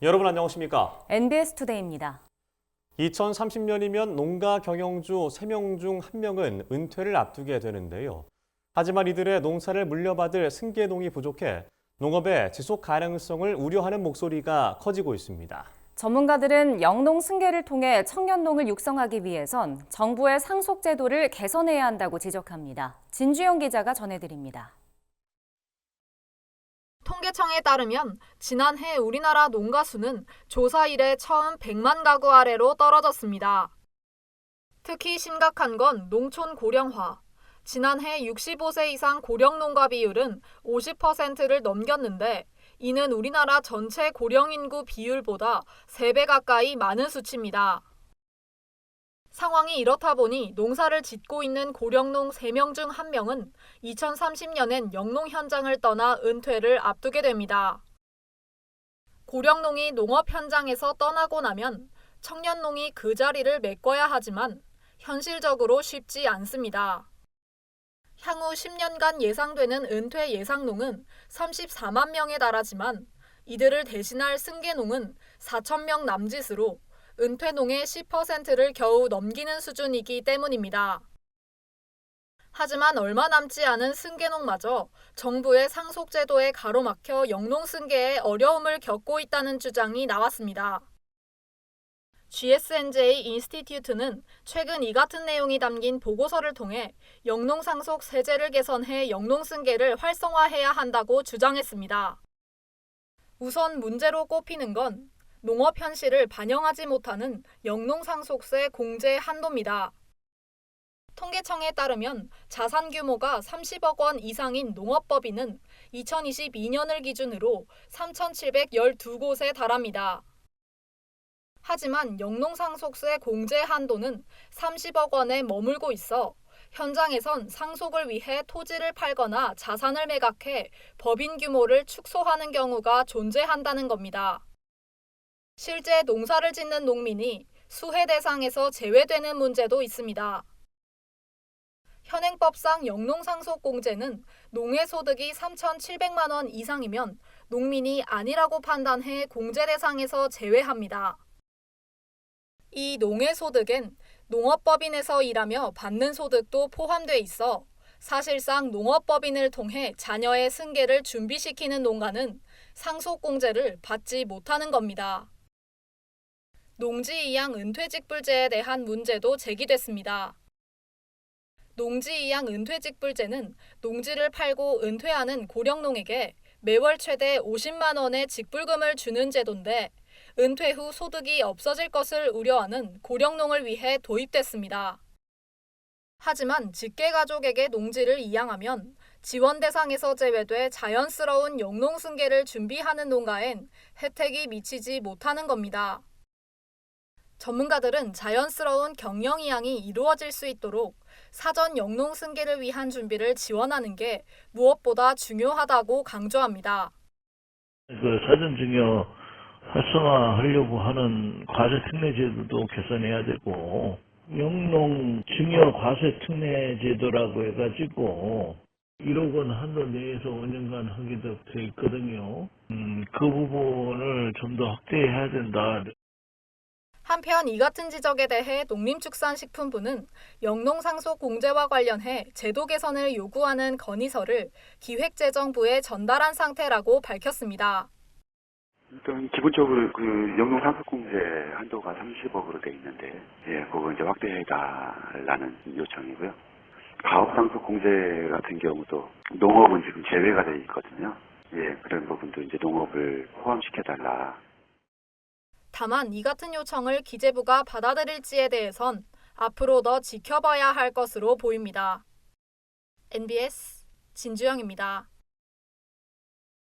여러분 안녕하십니까? NBS 투데이입니다. 2030년이면 농가 경영주 3명 중 1명은 은퇴를 앞두게 되는데요. 하지만 이들의 농사를 물려받을 승계농이 부족해 농업의 지속 가능성을 우려하는 목소리가 커지고 있습니다. 전문가들은 영농 승계를 통해 청년농을 육성하기 위해선 정부의 상속 제도를 개선해야 한다고 지적합니다. 진주영 기자가 전해드립니다. 통계청에 따르면 지난해 우리나라 농가 수는 조사 이래 처음 100만 가구 아래로 떨어졌습니다. 특히 심각한 건 농촌 고령화. 지난해 65세 이상 고령 농가 비율은 50%를 넘겼는데 이는 우리나라 전체 고령 인구 비율보다 3배 가까이 많은 수치입니다. 상황이 이렇다 보니 농사를 짓고 있는 고령농 3명 중 1명은 2030년엔 영농 현장을 떠나 은퇴를 앞두게 됩니다. 고령농이 농업 현장에서 떠나고 나면 청년농이 그 자리를 메꿔야 하지만 현실적으로 쉽지 않습니다. 향후 10년간 예상되는 은퇴 예상농은 34만 명에 달하지만 이들을 대신할 승계농은 4천 명 남짓으로 은퇴농의 10%를 겨우 넘기는 수준이기 때문입니다. 하지만 얼마 남지 않은 승계농마저 정부의 상속제도에 가로막혀 영농승계에 어려움을 겪고 있다는 주장이 나왔습니다. GSNJ 인스티튜트는 최근 이 같은 내용이 담긴 보고서를 통해 영농상속 세제를 개선해 영농승계를 활성화해야 한다고 주장했습니다. 우선 문제로 꼽히는 건 농업 현실을 반영하지 못하는 영농상속세 공제 한도입니다. 통계청에 따르면 자산 규모가 30억 원 이상인 농업법인은 2022년을 기준으로 3,712곳에 달합니다. 하지만 영농상속세 공제 한도는 30억 원에 머물고 있어 현장에선 상속을 위해 토지를 팔거나 자산을 매각해 법인 규모를 축소하는 경우가 존재한다는 겁니다. 실제 농사를 짓는 농민이 수혜 대상에서 제외되는 문제도 있습니다. 현행법상 영농상속공제는 농해 소득이 3,700만 원 이상이면 농민이 아니라고 판단해 공제 대상에서 제외합니다. 이 농해 소득엔 농업법인에서 일하며 받는 소득도 포함돼 있어 사실상 농업법인을 통해 자녀의 승계를 준비시키는 농가는 상속공제를 받지 못하는 겁니다. 농지이양 은퇴직불제에 대한 문제도 제기됐습니다. 농지이양 은퇴직불제는 농지를 팔고 은퇴하는 고령농에게 매월 최대 50만 원의 직불금을 주는 제도인데 은퇴 후 소득이 없어질 것을 우려하는 고령농을 위해 도입됐습니다. 하지만 직계가족에게 농지를 이양하면 지원 대상에서 제외돼 자연스러운 영농승계를 준비하는 농가엔 혜택이 미치지 못하는 겁니다. 전문가들은 자연스러운 경영 이양이 이루어질 수 있도록 사전 영농 승계를 위한 준비를 지원하는 게 무엇보다 중요하다고 강조합니다. 사전 증여 활성화하려고 하는 과세 특례 제도도 개선해야 되고 영농 증여 과세 특례 제도라고 해가지고 1억 원 한도 내에서 5년간 하기도 돼 있거든요. 그 부분을 좀 더 확대해야 된다. 한편 이 같은 지적에 대해 농림축산식품부는 영농상속 공제와 관련해 제도 개선을 요구하는 건의서를 기획재정부에 전달한 상태라고 밝혔습니다. 일단 기본적으로 그 영농상속공제 한도가 30억으로 돼 있는데, 그거 이제 확대해달라는 요청이고요. 가업상속공제 같은 경우도 농업은 지금 제외가 돼 있거든요. 그런 부분도 이제 농업을 포함시켜달라. 다만 이 같은 요청을 기재부가 받아들일지에 대해선 앞으로 더 지켜봐야 할 것으로 보입니다. NBS 진주영입니다.